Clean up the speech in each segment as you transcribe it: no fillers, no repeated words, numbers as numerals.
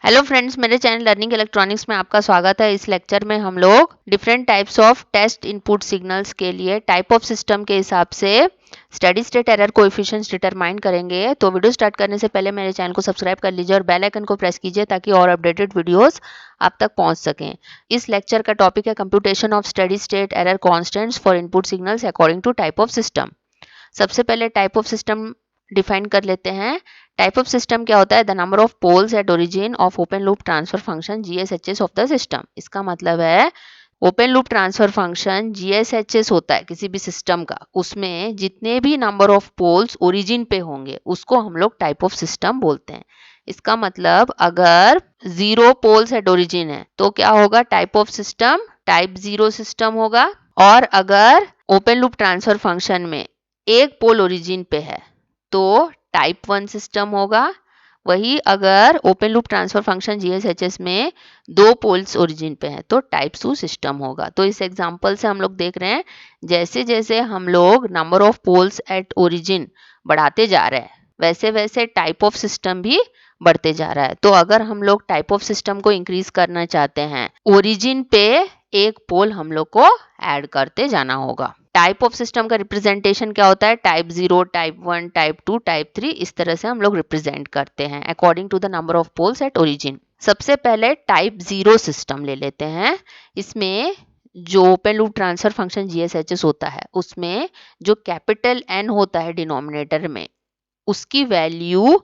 Hello friends, मेरे channel learning electronics में आपका स्वागत है। इस लेक्चर में हम लोग different types of test input signals के लिए टाइप ऑफ सिस्टम के हिसाब से steady state error coefficients determine करेंगे। तो वीडियो स्टार्ट करने से पहले मेरे चैनल को सब्सक्राइब कर लीजिए और बेल आइकन को प्रेस कीजिए ताकि और अपडेटेड वीडियोस आप तक पहुंच सकें। इस लेक्चर का टॉपिक है computation of steady state error constants for input signals according to type of system. सबसे पहले टाइप ऑफ सिस्टम डिफाइन कर लेते हैं। टाइप ऑफ सिस्टम क्या होता है? The number of poles at origin of open loop transfer function GSHS of the system. इसका मतलब है open loop transfer function GSHS होता है किसी भी सिस्टम का, उसमें जितने भी नंबर ऑफ पोल्स ओरिजिन पे होंगे उसको हम लोग टाइप ऑफ सिस्टम बोलते हैं। इसका मतलब अगर 0 पोल्स एट ओरिजिन है तो क्या होगा? Type of system type 0 system होगा। और अगर ओपन लूप ट्रांसफर फंक्शन में एक पोल ओरिजिन पे है तो टाइप 1 सिस्टम होगा। वही अगर open loop transfer function GSHS में 2 पोल्स ओरिजिन पे है तो टाइप 2 सिस्टम होगा। तो इस एग्जांपल से हम लोग देख रहे हैं जैसे जैसे हम लोग number of poles at origin बढ़ाते जा रहे हैं वैसे वैसे टाइप ऑफ सिस्टम भी बढ़ते जा रहा है। तो अगर हम लोग टाइप ऑफ सिस्टम को इंक्रीज करना चाहते हैं, ओरिजिन पे एक पोल हम लोग को ऐड करते जाना होगा। टाइप ऑफ सिस्टम का रिप्रेजेंटेशन क्या होता है? टाइप 0, टाइप 1, टाइप 2, टाइप 3, इस तरह से हम लोग रिप्रेजेंट करते हैं according to the number of poles at origin. सबसे पहले टाइप 0 सिस्टम ले लेते हैं। इसमें जो open loop transfer function GSHS होता है उसमें जो कैपिटल N होता है डिनोमिनेटर में उसकी वैल्यू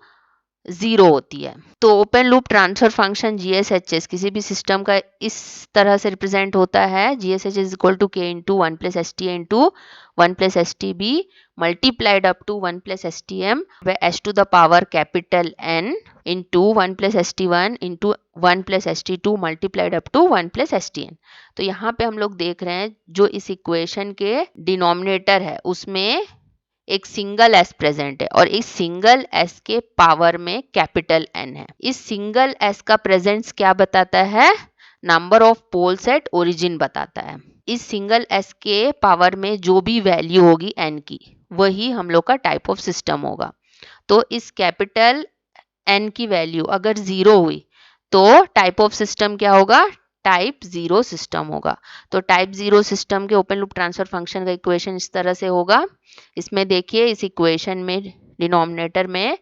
0 होती है। तो open loop transfer function GSHS किसी भी सिस्टम का इस तरह से रिप्रेजेंट होता है। GSHS is equal to K into 1 plus STA into 1 plus STB multiplied up to 1 plus STM S to the power capital N into 1 plus ST1 into 1 plus ST2 multiplied up to 1 plus STN। तो यहाँ पे हम लोग देख रहे हैं जो इस इक्वेशन के डिनोमिनेटर है उसमें एक सिंगल एस प्रेजेंट है और इस सिंगल एस के पावर में कैपिटल एन है। इस सिंगल एस का प्रेजेंस क्या बताता है? Number of poles at origin बताता है। इस सिंगल एस के पावर में जो भी वैल्यू होगी एन की वही हम लोग का टाइप ऑफ सिस्टम होगा। तो इस कैपिटल एन की वैल्यू अगर 0 हुई तो टाइप ऑफ सिस्टम क्या होगा? टाइप 0 सिस्टम होगा। तो टाइप 0 सिस्टम के ओपन लूप ट्रांसफर फंक्शन का इक्वेशन इस तरह से होगा। इसमें देखिए इस इक्वेशन में डिनोमिनेटर में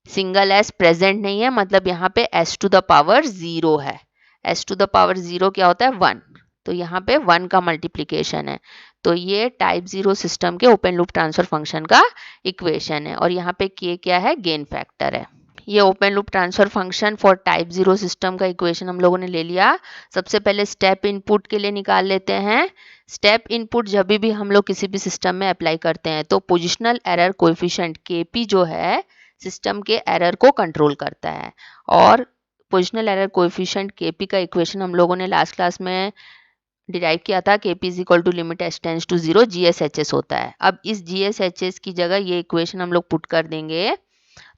सिंगल एस प्रेजेंट नहीं है, मतलब यहाँ पे s टू द पावर 0 है। s टू द पावर 0 क्या होता है? 1। तो यहाँ पे 1 का मल्टीप्लीकेशन है। तो ये टाइप 0 सिस्टम के ओपन लूप ट्रांसफर फंक्शन का इक्वेशन है और यहाँ पे k क्या है? गेन फैक्टर है। ये open loop transfer function for type 0 system का इक्वेशन हम लोगों ने ले लिया। सबसे पहले स्टेप इनपुट के लिए निकाल लेते हैं। स्टेप इनपुट जब भी हम लोग किसी भी सिस्टम में अप्लाई करते हैं तो पोजिशनल एरर कोएफिशिएंट KP जो है सिस्टम के एरर को कंट्रोल करता है। और पोजिशनल एरर कोएफिशिएंट KP का इक्वेशन हम लोगों ने लास्ट क्लास में डिराइव किया था। KP is equal to limit s tends to 0 GSHS होता है। अब इस GSHS की जगह ये इक्वेशन हम लोग पुट कर देंगे।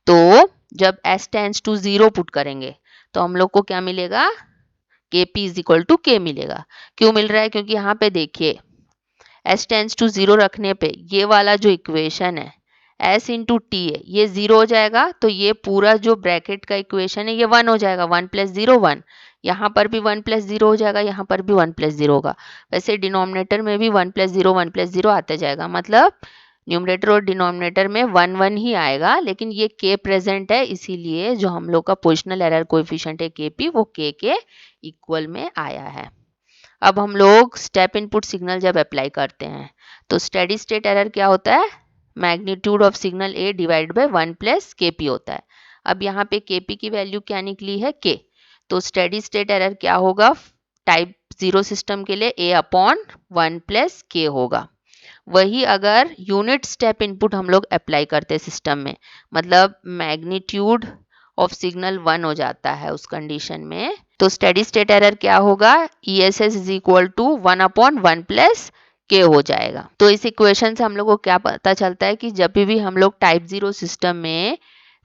तो जब s टेंड्स टू 0 पुट करेंगे तो हम लोग को क्या मिलेगा? KP is equal to K मिलेगा। क्यों मिल रहा है? क्योंकि यहाँ पे देखिए s टेंड्स टू 0 रखने पे ये वाला जो इक्वेशन है s इंटू टी है ये 0 हो जाएगा। तो ये पूरा जो ब्रैकेट का इक्वेशन है ये 1 हो जाएगा। 1 प्लस 0 1, यहाँ पर भी 1 प्लस 0 हो जाएगा, यहाँ पर भी 1 प्लस 0 होगा। वैसे डिनोमिनेटर में भी 1 प्लस 0 1 प्लस 0 आते जाएगा, मतलब न्यूमरेटर और डिनोमिनेटर में 1 1 ही आएगा। लेकिन ये k प्रेजेंट है इसीलिए जो हम लोग का पोजिशनल एरर कोएफिशिएंट है KP वो k के इक्वल में आया है। अब हम लोग स्टेप इनपुट सिग्नल जब अप्लाई करते हैं तो स्टेडी स्टेट एरर क्या होता है? Magnitude of signal A divide by 1 plus KP होता है। अब यहाँ पे KP की वैल्यू क्या निकली है? K। तो स्टेडी स्टेट एरर क्या होगा? टाइप 0 सिस्टम के लिए A अपॉन 1 प्लस K होगा। वही अगर यूनिट स्टेप इनपुट हम लोग अप्लाई करते हैं सिस्टम में, मतलब मैग्नीट्यूड ऑफ सिग्नल 1 हो जाता है उस कंडीशन में, तो स्टेडी स्टेट एरर क्या होगा? ESS is equal to 1 upon 1 plus K हो जाएगा। तो इस इक्वेशन से हम लोग को क्या पता चलता है कि जब भी हम लोग टाइप 0 सिस्टम में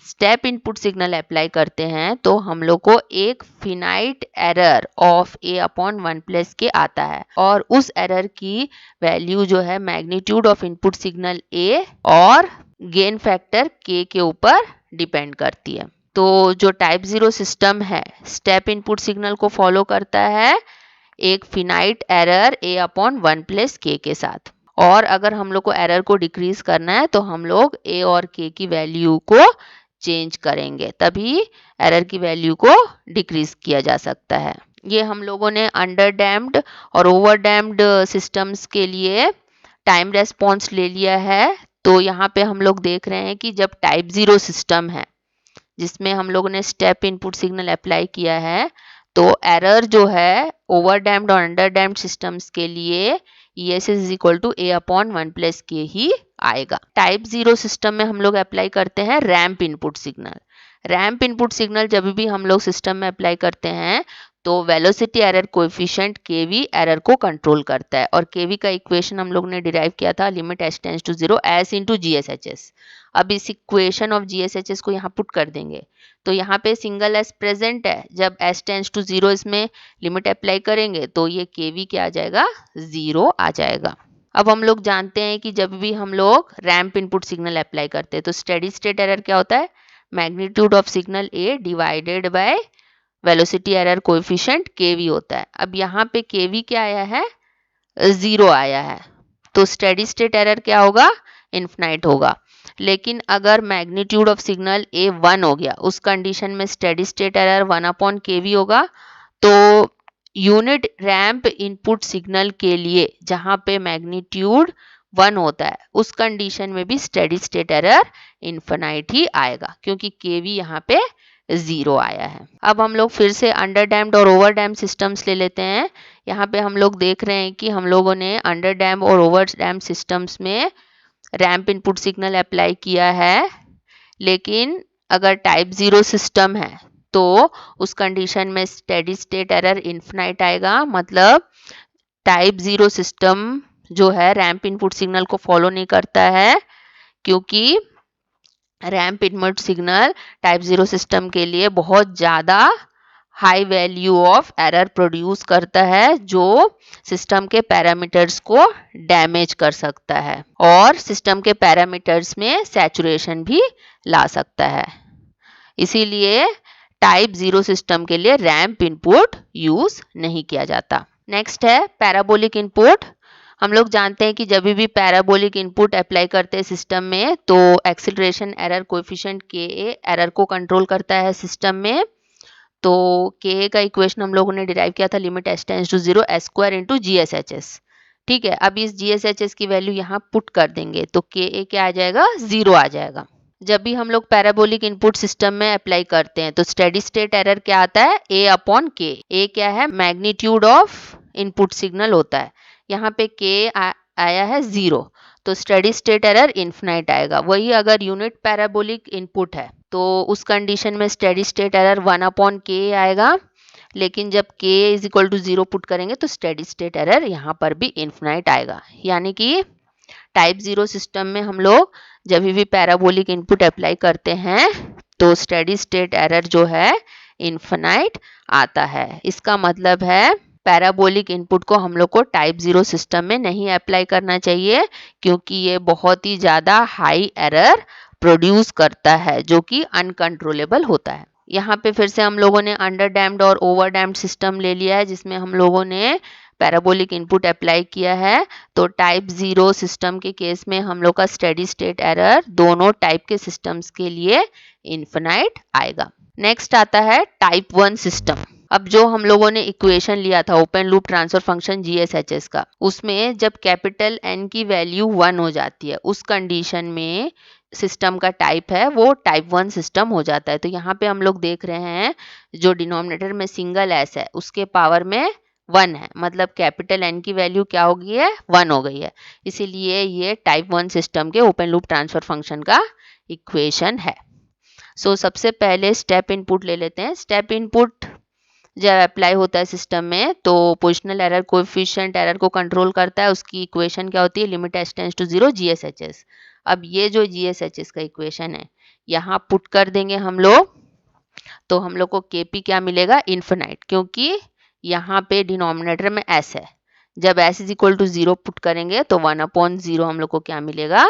स्टेप इनपुट सिग्नल अप्लाई करते हैं तो हम लोग को एक finite error of A upon 1 plus K आता है और उस एरर की वैल्यू जो है magnitude of input signal A और गेन फैक्टर K के ऊपर डिपेंड करती है। तो जो टाइप 0 सिस्टम है स्टेप इनपुट सिग्नल को फॉलो करता है एक finite error a upon 1 plus k के साथ। और अगर हम लोग को एरर को डिक्रीज करना है तो हम लोग a और k की वैल्यू को चेंज करेंगे, तभी एरर की वैल्यू को डिक्रीज किया जा सकता है। ये हम लोगों ने अंडर डैम्ड और ओवर डैम्ड सिस्टम्स के लिए टाइम रेस्पॉन्स ले लिया है। तो यहाँ पे हम लोग देख रहे हैं कि जब टाइप 0 सिस्टम है जिसमें हम लोगों ने स्टेप इनपुट सिग्नल अप्लाई किया है, तो एरर जो है ओवर डैम्ड और अंडर डैम्ड सिस्टम्स के लिए ES is equal to a upon 1 plus k ही आएगा। टाइप 0 सिस्टम में हम लोग अप्लाई करते हैं ramp input signal. Ramp input signal जब भी हम लोग सिस्टम में अप्लाई करते हैं तो velocity error coefficient kv error को कंट्रोल करता है। और kv का इक्वेशन हम लोग ने डिराइव किया था limit s tends to 0 s into GSHS। अब इस इक्वेशन ऑफ GSHS को यहाँ पुट कर देंगे तो यहाँ पे सिंगल s प्रेजेंट है, जब s टेंड्स टू 0 इसमें लिमिट अप्लाई करेंगे तो ये kv क्या आ जाएगा, 0 आ जाएगा। अब हम लोग जानते हैं कि जब भी हम लोग रैंप इनपुट सिग्नल अप्लाई करते हैं तो स्टेडी स्टेट एरर क्या होता है, magnitude of signal a divided by velocity error coefficient kv होता है। अब यहाँ पे kv क्या आया है, 0 आया है, तो स्टेडी स्टेट एरर क्या होगा, इन्फिनाइट होगा। लेकिन अगर मैग्नीट्यूड ऑफ सिग्नल a 1 हो गया उस कंडीशन में steady state error 1 upon kv होगा। तो यूनिट रैंप इनपुट सिग्नल के लिए जहां पे मैग्नीट्यूड 1 होता है उस कंडीशन में भी स्टेडी स्टेट एरर इन्फिनाइट ही आएगा क्योंकि kv यहाँ पे 0 आया है। अब हम लोग फिर से अंडर डैम्ड और ओवर डैम्ड सिस्टम्स ले लेते हैं। यहाँ पे हम लोग देख रहे हैं कि हम लोगों ने अंडर डैम्ड और ओवर डैम्ड सिस्टम्स में रैंप इनपुट सिग्नल अप्लाई किया है, लेकिन अगर टाइप 0 सिस्टम है तो उस कंडीशन में स्टेडी स्टेट एरर इन्फिनाइट आएगा। मतलब टाइप 0 सिस्टम जो है रैंप इनपुट सिग्नल को फॉलो नहीं करता है क्योंकि ramp input signal type 0 system के लिए बहुत ज़्यादा high value of error produce करता है जो सिस्टम के पैरामीटर्स को डैमेज कर सकता है और सिस्टम के पैरामीटर्स में सैचुरेशन भी ला सकता है। इसीलिए टाइप 0 सिस्टम के लिए रैंप इनपुट यूज नहीं किया जाता। नेक्स्ट है पैराबोलिक इनपुट। हम लोग जानते हैं कि जब भी पैराबोलिक इनपुट अप्लाई करते हैं सिस्टम में तो acceleration error coefficient ka error को कंट्रोल करता है सिस्टम में। तो ka का इक्वेशन हम लोगों ने डिराइव किया था limit s tends to 0 s square into GSHS। ठीक है, अब इस GSHS की वैल्यू यहाँ पुट कर देंगे तो ka क्या आ जाएगा, 0 आ जाएगा। जब भी हम लोग पैराबोलिक इनपुट सिस्टम में अप्लाई करते हैं तो स्टेडी स्टेट एरर क्या आता है, a अपॉन k। a क्या है, मैग्नीट्यूड ऑफ इनपुट सिग्नल होता है। यहाँ पे k आया है 0 तो स्टेडी स्टेट एरर इन्फिनाइट आएगा। वही अगर यूनिट पैराबोलिक इनपुट है तो उस कंडीशन में steady state error 1 upon k आएगा, लेकिन जब k is equal to 0 put करेंगे तो स्टेडी स्टेट एरर यहाँ पर भी इन्फिनाइट आएगा। यानी कि टाइप 0 सिस्टम में हम लोग जब भी पैराबोलिक इनपुट अप्लाई करते हैं तो स्टेडी स्टेट एरर जो है इन्फिनाइट आता है। इसका मतलब है पैराबोलिक इनपुट को हम लोग को टाइप 0 सिस्टम में नहीं अप्लाई करना चाहिए क्योंकि ये बहुत ही ज़्यादा हाई एरर प्रोड्यूस करता है जो कि अनकंट्रोलेबल होता है। यहाँ पे फिर से हम लोगों ने अंडर डैम्ड और ओवर डैम्ड सिस्टम ले लिया है जिसमें हम लोगों ने पैराबोलिक इनपुट अप्लाई किया है। तो टाइप 0 सिस्टम के केस में हम लोग का स्टेडी स्टेट एरर दोनों टाइप के सिस्टम्स के लिए इन्फिनाइट आएगा। नेक्स्ट आता है टाइप 1 सिस्टम। अब जो हम लोगों ने इक्वेशन लिया था open loop transfer function GSHS का, उसमें जब कैपिटल N की वैल्यू 1 हो जाती है उस कंडीशन में सिस्टम का टाइप है वो टाइप 1 सिस्टम हो जाता है। तो यहाँ पे हम लोग देख रहे हैं जो डिनोमिनेटर में सिंगल s है उसके पावर में 1 है, मतलब कैपिटल N की वैल्यू क्या हो गई है, 1 हो गई है। इसीलिए ये टाइप 1 सिस्टम के ओपन लूप ट्रांसफर फंक्शन का इक्वेशन है। सो सबसे पहले स्टेप इनपुट ले लेते हैं। स्टेप इनपुट जब अप्लाई होता है सिस्टम में तो पोजिशनल एरर कोएफिशिएंट एरर को कंट्रोल करता है। उसकी इक्वेशन क्या होती है, limit s tends to 0 GSHS। अब ये जो GSHS का इक्वेशन है यहाँ पुट कर देंगे हम लोग तो हम लोग को kp क्या मिलेगा, इन्फिनाइट, क्योंकि यहाँ पे डिनोमिनेटर में s है। जब s is equal to 0 put करेंगे तो 1 अपॉन 0 हम लोग को क्या मिलेगा,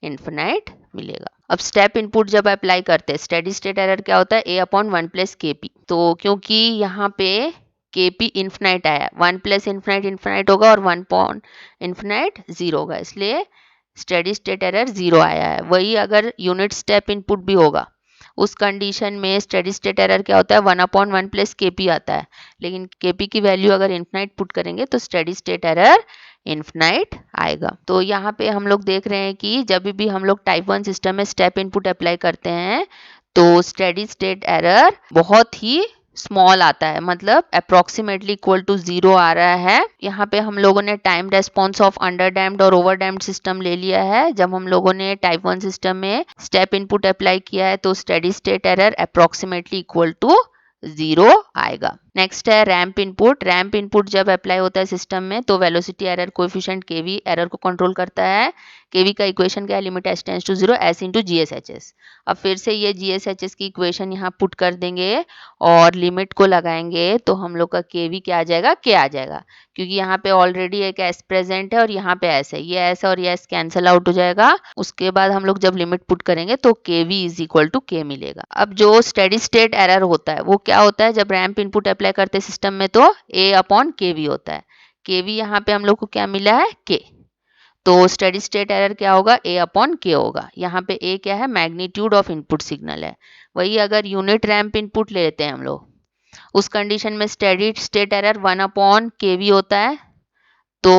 इन्फिनाइट मिलेगा। अब स्टेप इनपुट जब अप्लाई करते हैं, स्टेडी स्टेट एरर क्या होता है, a अपॉन 1 प्लस के पी। तो क्योंकि यहाँ पे के पी इन्फिनाइट आया, 1 प्लस इन्फिनाइट इन्फिनाइट होगा और 1 अपॉन इन्फिनाइट 0 होगा, इसलिए स्टेडी स्टेट एरर 0 आया है। वही अगर यूनिट स्टेप इनपुट भी होगा, उस कंडीशन में स्टेडी स्टेट एरर क्या होता है, 1 अपॉन 1 प्लस के पी आता है। लेकिन के पी की वैल्यू अगर इन्फिनाइट पुट करेंगे तो स्टेडी स्टेट एरर इन्फिनाइट आएगा। तो यहाँ पे हम लोग देख रहे हैं कि जब भी हम लोग टाइप 1 सिस्टम में स्टेप इनपुट अप्लाई करते हैं तो स्टेडी स्टेट एरर बहुत ही स्मॉल आता है, मतलब अप्रोक्सीमेटली इक्वल टू 0 आ रहा है। यहाँ पे हम लोगों ने time response of under damped और ओवर डैम्ड सिस्टम ले लिया है। जब हम लोगों ने टाइप 1 सिस्टम में स्टेप इनपुट अप्लाई किया है तो steady state error approximately equal to 0 आएगा। नेक्स्ट है रैंप इनपुट। रैंप इनपुट जब अप्लाई होता है सिस्टम में तो वेलोसिटी एरर कोएफिशिएंट केवी एरर को कंट्रोल करता है। केवी का इक्वेशन क्या है, limit s tends to 0 s into G s H s. अब फिर से ये जी एस एच एस की इक्वेशन यहाँ पुट कर देंगे और लिमिट को लगाएंगे तो हम लोग का केवी क्या आ जाएगा, के आ जाएगा, क्योंकि यहाँ पे ऑलरेडी एक एस प्रेजेंट है और यहाँ पे एस है, ये एस और ये एस कैंसिल आउट हो जाएगा। उसके बाद हम लोग जब लिमिट पुट करेंगे तो केवी इज इक्वल टू के मिलेगा। अब जो स्टेडी स्टेट एरर होता है वो क्या होता है, जब रैंप इनपुट अप्लाई करते हैं सिस्टम में तो ए अपॉन केवी होता है। केवी यहाँ पे हम लोग को क्या मिला है, के। तो स्टेडी स्टेट एरर क्या होगा, ए अपॉन के होगा। यहाँ पे ए क्या है, मैग्नीट्यूड ऑफ इनपुट सिग्नल है। वही अगर यूनिट रैंप इनपुट ले लेते हैं हम लोग, उस कंडीशन में स्टेडी स्टेट एरर 1 अपॉन के वी होता है। तो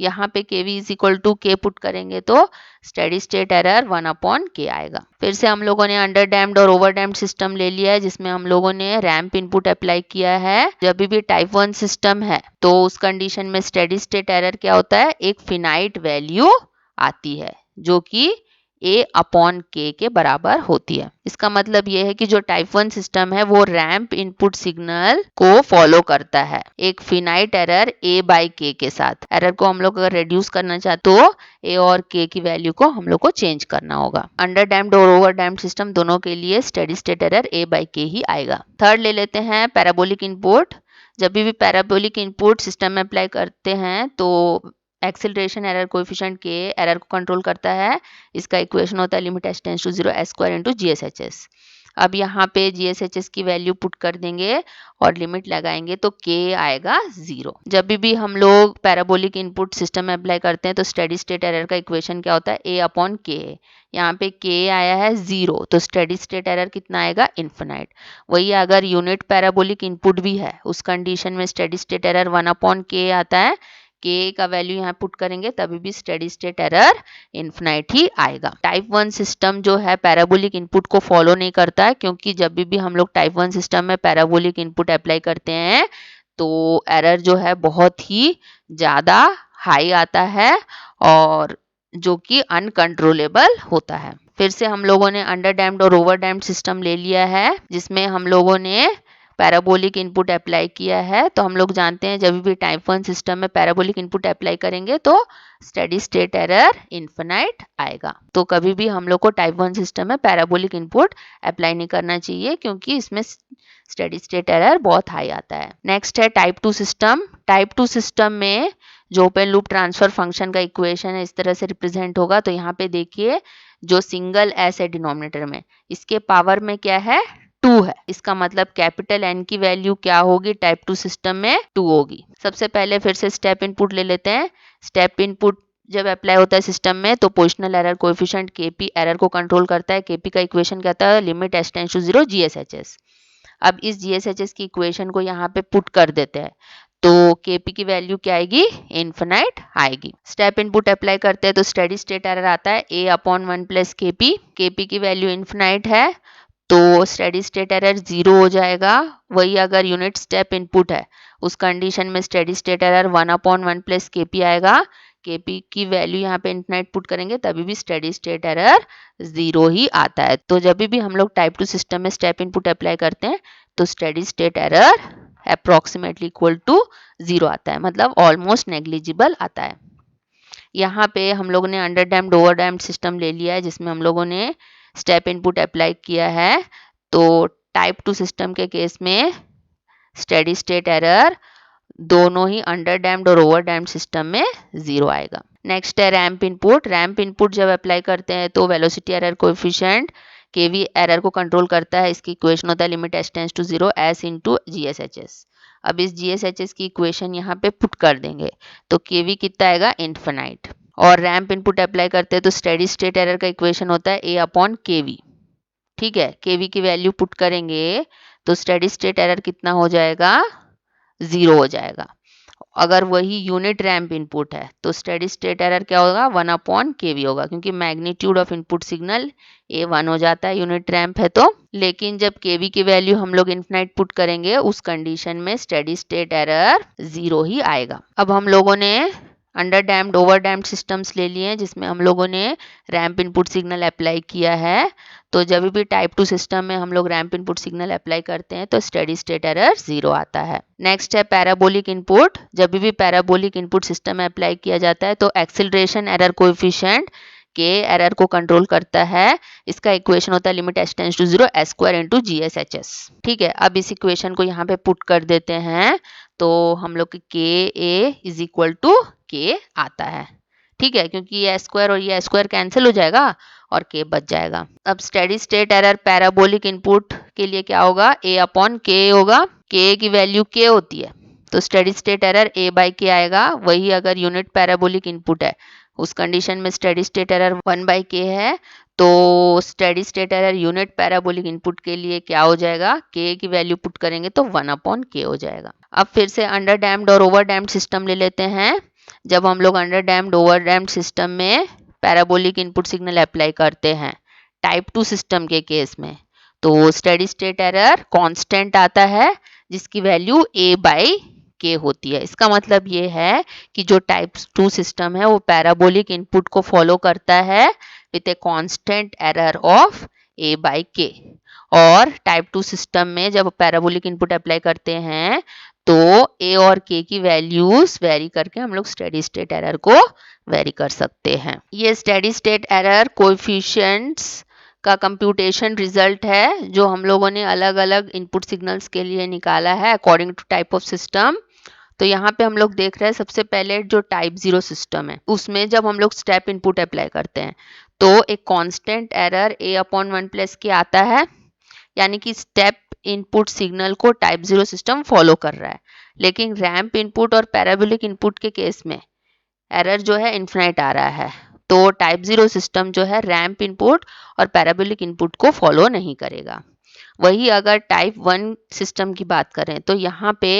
यहाँ पे के वी इज इक्वल टू के पुट करेंगे तो स्टेडी स्टेट एरर 1 अपॉन के आएगा। फिर से हम लोगों ने अंडर डैम्ड और ओवर डैम्ड सिस्टम ले लिया है जिसमें हम लोगों ने रैंप इनपुट अप्लाई किया है। जब भी टाइप 1 सिस्टम है तो उस कंडीशन में स्टेडी स्टेट एरर क्या होता है, एक फिनाइट वैल्यू आती है जो कि ए अपॉन के बराबर होती है। इसका मतलब यह है कि जो टाइप 1 सिस्टम है वो रैंप इनपुट सिग्नल को फॉलो करता है एक फिनाइट एरर ए बाई के साथ। एरर को हम लोग अगर रिड्यूस करना चाहते तो ए और के की वैल्यू को हम लोग को चेंज करना होगा। अंडर डैम्ड और ओवर डैम्ड सिस्टम दोनों के लिए steady state error A by के ही आएगा। थर्ड ले लेते हैं पैराबोलिक इनपुट। जब भी पैराबोलिक इनपुट सिस्टम में अप्लाई करते हैं तो एक्सेलरेशन एरर कोएफिशिएंट के एरर को कंट्रोल करता है। इसका इक्वेशन होता है limit s tends to 0 s square into G s H s. अब यहाँ पे जी एस एच एस की वैल्यू पुट कर देंगे और लिमिट लगाएंगे तो के आएगा 0। जब भी हम लोग पैराबोलिक इनपुट सिस्टम में अप्लाई करते हैं तो स्टेडी स्टेट एरर का इक्वेशन क्या होता है, ए अपॉन के। यहाँ पे के आया है 0 तो स्टेडी स्टेट एरर कितना आएगा, इन्फिनाइट। वही अगर यूनिट पैराबोलिक इनपुट भी है उस कंडीशन में स्टेडी स्टेट एरर 1 अपॉन के आता है। के का वैल्यू यहाँ पुट करेंगे तभी भी स्टेडी स्टेट एरर इन्फिनाइट ही आएगा। टाइप 1 सिस्टम जो है पैराबोलिक इनपुट को फॉलो नहीं करता है, क्योंकि जब भी हम लोग टाइप 1 सिस्टम में पैराबोलिक इनपुट अप्लाई करते हैं तो एरर जो है बहुत ही ज़्यादा हाई आता है और जो कि अनकंट्रोलेबल होता है। फिर से हम लोगों ने अंडर डैम्ड और ओवर डैम्ड सिस्टम ले लिया है जिसमें हम लोगों ने पैराबोलिक इनपुट अप्लाई किया है। तो हम लोग जानते हैं जब भी टाइप 1 सिस्टम में पैराबोलिक इनपुट अप्लाई करेंगे तो स्टेडी स्टेट एरर इन्फिनाइट आएगा। तो कभी भी हम लोग को टाइप 1 सिस्टम में पैराबोलिक इनपुट अप्लाई नहीं करना चाहिए क्योंकि इसमें स्टेडी स्टेट एरर बहुत हाई आता है। नेक्स्ट है टाइप 2 सिस्टम। टाइप 2 सिस्टम में जो ओपन लूप ट्रांसफर फंक्शन का इक्वेशन है इस तरह से रिप्रेजेंट होगा। तो यहाँ पे देखिए जो सिंगल एस है डिनोमिनेटर में, इसके पावर में क्या है, 2 है। इसका मतलब कैपिटल एन की वैल्यू क्या होगी, टाइप 2 सिस्टम में 2 होगी। सबसे पहले फिर से स्टेप इनपुट ले लेते हैं। स्टेप इनपुट जब अप्लाई होता है सिस्टम में तो positional error coefficient KP error को कंट्रोल करता है। केपी का इक्वेशन कहता है लिमिट एस टेंड्स टू 0 जीएसएचएस। अब इस जीएसएचएस की इक्वेशन को यहाँ पे पुट कर देते हैं तो केपी की वैल्यू क्या आएगी, इन्फिनाइट आएगी। स्टेप इनपुट अप्लाई करते हैं तो स्टेडी स्टेट एरर आता है ए अपॉन 1 प्लस केपी। केपी की वैल्यू इन्फिनाइट है तो स्टेडी स्टेट एरर 0 हो जाएगा। वही अगर यूनिट स्टेप इनपुट है उस कंडीशन में steady state error 1 upon 1 plus KP आएगा। केपी की वैल्यू यहाँ पे इन्फिनाइट पुट करेंगे तभी भी स्टेडी स्टेट एरर 0 ही आता है। तो जब भी हम लोग टाइप 2 सिस्टम में स्टेप इनपुट अप्लाई करते हैं तो steady state error approximately equal to 0 आता है, मतलब ऑलमोस्ट नेग्लिजिबल आता है। यहाँ पे हम लोगों ने under damped over damped system ले लिया है जिसमें हम लोगों ने स्टेप इनपुट अप्लाई किया है। तो टाइप 2 सिस्टम के केस में स्टेडी स्टेट एरर दोनों ही अंडर डैम्ड और ओवर डैम्ड सिस्टम में 0 आएगा। नेक्स्ट है रैंप इनपुट। रैंप इनपुट जब अप्लाई करते हैं तो वेलोसिटी एरर कोएफिशिएंट केवी एरर को कंट्रोल करता है। इसकी इक्वेशन होता है limit s tends to 0 s into GSHS. अब इस जीएसएचएस की इक्वेशन यहाँ पे पुट कर देंगे तो केवी कितना आएगा, इन्फिनाइट। और रैंप इनपुट अप्लाई करते हैं तो स्टेडी स्टेट एरर का इक्वेशन होता है ए अपॉन केवी। ठीक है, केवी की वैल्यू पुट करेंगे तो स्टेडी स्टेट एरर कितना हो जाएगा, 0 हो जाएगा। अगर वही यूनिट रैंप इनपुट है तो स्टेडी स्टेट एरर क्या होगा, 1 अपॉन केवी होगा, क्योंकि मैग्नीट्यूड ऑफ इनपुट सिग्नल ए 1 हो जाता है यूनिट रैंप है तो। लेकिन जब केवी की वैल्यू हम लोग इन्फिनाइट पुट करेंगे उस कंडीशन में स्टेडी स्टेट एरर 0 ही आएगा। अब हम लोगों ने under damped over damped systems ले लिए हैं जिसमें हम लोगों ने रैंप इनपुट सिग्नल अप्लाई किया है। तो जब भी टाइप 2 सिस्टम में हम लोग रैंप इनपुट सिग्नल अप्लाई करते हैं तो स्टेडी स्टेट एरर 0 आता है। नेक्स्ट है पैराबोलिक इनपुट। जब भी पैराबोलिक इनपुट सिस्टम में अप्लाई किया जाता है तो एक्सीलरेशन एरर कोएफिशिएंट के एरर को कंट्रोल करता है। इसका इक्वेशन होता है limit s tends to 0 s square into GSHS. ठीक है, अब इस इक्वेशन को यहाँ पे पुट कर देते हैं तो हम लोग के ए इज इक्वल टू के आता है। ठीक है, क्योंकि ये स्क्वायर और ये स्क्वायर कैंसिल हो जाएगा और के बच जाएगा। अब steady state error parabolic input के लिए क्या होगा, ए अपॉन के होगा। के की वैल्यू के होती है तो steady state error A by के आएगा। वही अगर यूनिट पैराबोलिक इनपुट है उस कंडीशन में स्टेडी स्टेट एरर 1 बाई के है तो steady state error unit parabolic input के लिए क्या हो जाएगा, के की वैल्यू पुट करेंगे तो 1 अपॉन के हो जाएगा। अब फिर से अंडर डैम्ड और ओवर डैम्ड सिस्टम ले लेते हैं। जब हम लोग under damped over damped system में पैराबोलिक इनपुट सिग्नल अप्लाई करते हैं टाइप 2 सिस्टम के केस में तो स्टेडी स्टेट एरर कांस्टेंट आता है जिसकी वैल्यू ए बाई के होती है। इसका मतलब ये है कि जो टाइप 2 सिस्टम है वो पैराबोलिक इनपुट को फॉलो करता है with a constant error of A by के। और टाइप 2 सिस्टम में जब पैराबोलिक इनपुट अप्लाई करते हैं तो ए और के की वैल्यूज वेरी करके हम लोग स्टेडी स्टेट एरर को वेरी कर सकते हैं। ये स्टेडी स्टेट एरर कोएफिशिएंट्स का कंप्यूटेशन रिजल्ट है जो हम लोगों ने अलग अलग इनपुट सिग्नल्स के लिए निकाला है according to type of system. तो यहाँ पे हम लोग देख रहे हैं सबसे पहले जो टाइप 0 सिस्टम है उसमें जब हम लोग स्टेप इनपुट अप्लाई करते हैं तो एक कांस्टेंट एरर ए अपॉन 1 प्लस के आता है, यानी कि स्टेप इनपुट सिग्नल को टाइप 0 सिस्टम फॉलो कर रहा है। लेकिन रैंप इनपुट और पैराबोलिक इनपुट के केस में एरर जो है इन्फिनाइट आ रहा है तो टाइप 0 सिस्टम जो है रैंप इनपुट और पैराबोलिक इनपुट को फॉलो नहीं करेगा। वही अगर टाइप 1 सिस्टम की बात करें तो यहाँ पे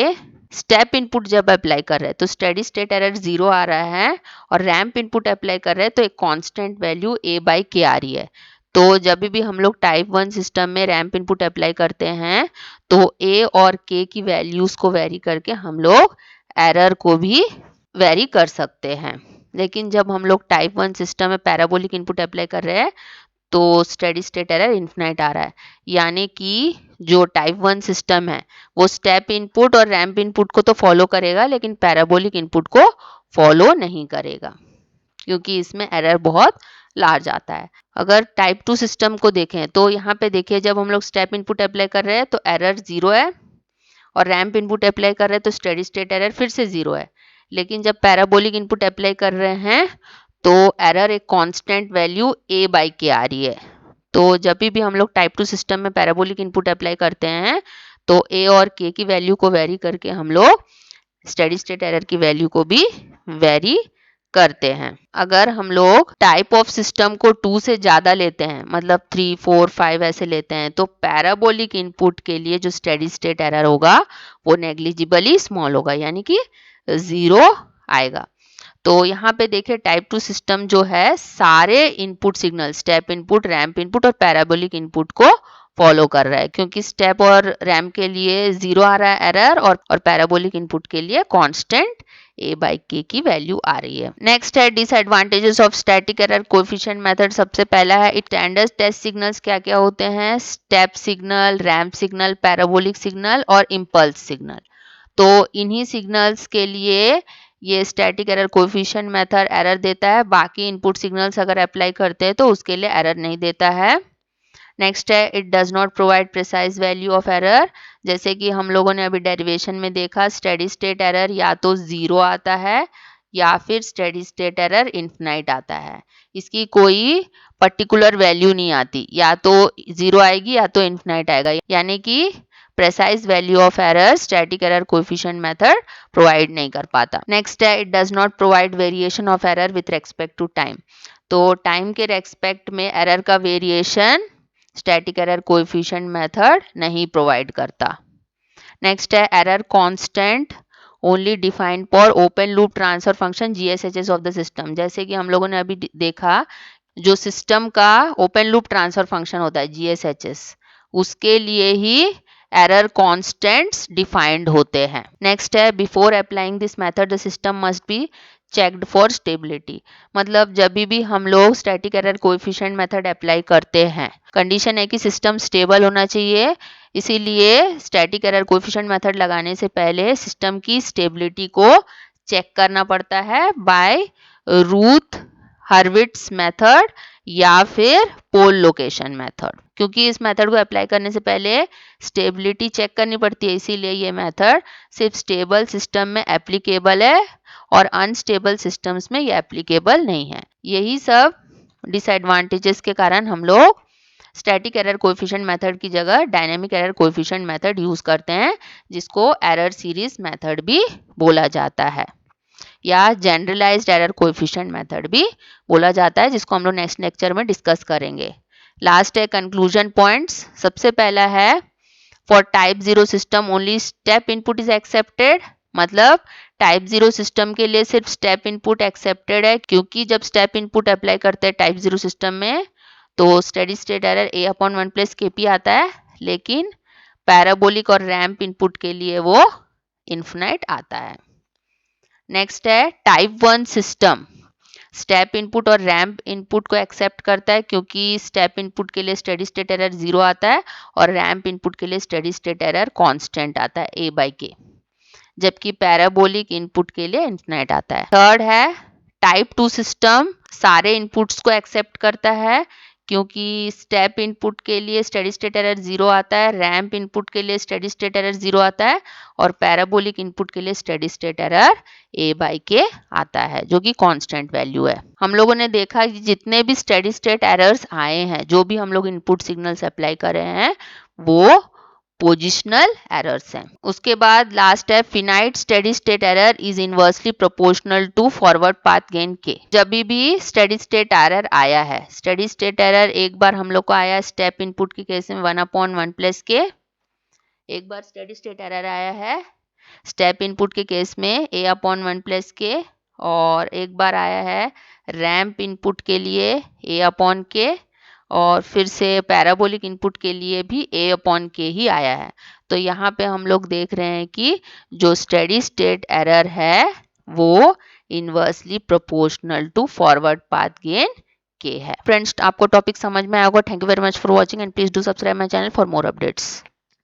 स्टेप इनपुट जब अप्लाई कर रहे हैं तो स्टेडी स्टेट एरर 0 आ रहा है और रैंप इनपुट अप्लाई कर रहे हैं तो एक कांस्टेंट वैल्यू ए बाई के आ रही है। तो जब भी हम लोग टाइप 1 सिस्टम में रैंप इनपुट अप्लाई करते हैं तो ए और के की वैल्यूज को वेरी करके हम लोग एरर को भी वेरी कर सकते हैं। लेकिन जब हम लोग टाइप 1 सिस्टम में पैराबोलिक इनपुट अप्लाई कर रहे हैं तो स्टेडी स्टेट एरर इन्फिनाइट आ रहा है, यानी कि जो टाइप 1 सिस्टम है वो स्टेप इनपुट और रैंप इनपुट को तो फॉलो करेगा लेकिन पैराबोलिक इनपुट को फॉलो नहीं करेगा क्योंकि इसमें एरर बहुत लार्ज आता है। अगर टाइप 2 सिस्टम को देखें तो यहाँ पे देखिए जब हम लोग स्टेप इनपुट अप्लाई कर रहे हैं तो एरर 0 है और रैंप इनपुट अप्लाई कर रहे हैं तो स्टेडी स्टेट एरर फिर से 0 है। लेकिन जब पैराबोलिक इनपुट अप्लाई कर रहे हैं तो एरर एक कांस्टेंट वैल्यू ए बाई के आ रही है। तो जब भी हम लोग टाइप 2 सिस्टम में पैराबोलिक इनपुट अप्लाई करते हैं तो ए और के की वैल्यू को वेरी करके हम लोग स्टेडी स्टेट एरर की वैल्यू को भी वेरी करते हैं। अगर हम लोग टाइप ऑफ सिस्टम को 2 से ज्यादा लेते हैं मतलब 3, 4, 5 ऐसे लेते हैं तो पैराबोलिक इनपुट के लिए जो स्टेडी स्टेट एरर होगा वो नेग्लिजिबली स्मॉल होगा, यानी कि 0 आएगा। तो यहाँ पे देखिए टाइप 2 सिस्टम जो है सारे input signal step input, ramp input और पैराबोलिक इनपुट को फॉलो कर रहा है क्योंकि स्टेप और रैंप के लिए 0 आ रहा है एरर और पैराबोलिक इनपुट के लिए कांस्टेंट ए बाई के की वैल्यू आ रही है। नेक्स्ट है disadvantages of static error coefficient method. सबसे पहला है स्टैंडर्ड टेस्ट सिग्नल्स क्या क्या होते हैं, step signal, ramp signal, parabolic signal और इम्पल्स सिग्नल। तो इन्हीं सिग्नल्स के लिए ये static error coefficient method error देता है, बाकी इनपुट सिग्नल्स अगर अप्लाई करते हैं तो उसके लिए एरर नहीं देता है। नेक्स्ट है it does not provide precise value of error. जैसे कि हम लोगों ने अभी डेरिवेशन में देखा, स्टेडी स्टेट एरर या तो 0 आता है या फिर स्टेडी स्टेट एरर इन्फिनाइट आता है। इसकी कोई पर्टिकुलर वैल्यू नहीं आती, या तो 0 आएगी या तो इन्फिनाइट आएगा, यानी कि precise value of error static error coefficient method provide नहीं कर पाता। नेक्स्ट है it does not provide variation of error with respect to time. तो टाइम के रेस्पेक्ट में एरर का variation static error coefficient method नहीं प्रोवाइड करता। नेक्स्ट है error constant only defined for open loop transfer function GSHS of the system. जैसे कि हम लोगों ने अभी देखा, जो सिस्टम का ओपन लूप ट्रांसफर फंक्शन होता है जीएसएचएस, उसके लिए ही एरर कांस्टेंट्स डिफाइंड होते हैं। नेक्स्ट है before applying this method the system must be checked for stability. मतलब जब भी हम लोग static error coefficient method apply करते हैं, कंडीशन है कि सिस्टम स्टेबल होना चाहिए, इसीलिए स्टैटिक एरर कोएफिशिएंट मेथड लगाने से पहले सिस्टम की स्टेबिलिटी को चेक करना पड़ता है बाय रूथ हर्विट्स मेथड या फिर पोल लोकेशन मेथड। क्योंकि इस मेथड को अप्लाई करने से पहले स्टेबिलिटी चेक करनी पड़ती है, इसीलिए ये मेथड सिर्फ स्टेबल सिस्टम में एप्लीकेबल है और अनस्टेबल सिस्टम्स में ये एप्लीकेबल नहीं है। यही सब डिसएडवांटेजेस के कारण हम लोग स्टैटिक एरर कोएफिशिएंट मेथड की जगह dynamic error coefficient method use करते हैं, जिसको एरर सीरीज मेथड भी बोला जाता है या जनरलाइज्ड एरर कोएफिशिएंट मेथड भी बोला जाता है, जिसको हम लोग नेक्स्ट लेक्चर में डिस्कस करेंगे। लास्ट है कंक्लूजन पॉइंट्स। सबसे पहला है for type 0 system only step input is accepted. मतलब टाइप 0 सिस्टम के लिए सिर्फ स्टेप इनपुट एक्सेप्टेड है, क्योंकि जब स्टेप इनपुट अप्लाई करते हैं टाइप 0 सिस्टम में तो steady state error a/1 + kp आता है, लेकिन पैराबोलिक और रैंप इनपुट के लिए वो इन्फिनाइट आता है। नेक्स्ट है टाइप 1 सिस्टम स्टेप इनपुट और रैंप इनपुट को एक्सेप्ट करता है, क्योंकि स्टेप इनपुट के लिए स्टेडी स्टेट एरर 0 आता है और रैंप इनपुट के लिए स्टेडी स्टेट एरर कांस्टेंट आता है a/k, जबकि पैराबोलिक इनपुट के लिए इन्फिनाइट आता है। थर्ड है टाइप 2 सिस्टम सारे इनपुट्स को एक्सेप्ट करता है, क्योंकि स्टेप इनपुट के लिए स्टेडी स्टेट एरर 0 आता है, रैंप इनपुट के लिए स्टेडी स्टेट एरर 0 आता है और पैराबोलिक इनपुट के लिए स्टेडी स्टेट एरर a/k आता है, जो कि कांस्टेंट वैल्यू है। हम लोगों ने देखा कि जितने भी स्टेडी स्टेट एरर्स आए हैं, जो भी हम लोग इनपुट सिग्नल्स अप्लाई कर रहे हैं, वो पोजिशनल एरर्स हैं। उसके बाद लास्ट है finite steady state error is inversely proportional to forward path gain के। जब भी स्टेडी स्टेट एरर आया है, स्टेडी स्टेट एरर एक बार हम लोग को आया स्टेप इनपुट के केस में 1/1 + k, एक बार स्टेडी स्टेट एरर आया है स्टेप इनपुट के केस में a/1 + k, और एक बार आया है रैंप इनपुट के लिए a/k, और फिर से पैराबोलिक इनपुट के लिए भी a/k ही आया है। तो यहाँ पे हम लोग देख रहे हैं कि जो स्टेडी स्टेट एरर है वो inversely proportional to forward path gain के है। फ्रेंड्स, आपको टॉपिक समझ में आया होगा। Thank you very much for watching and please do subscribe my channel for more updates.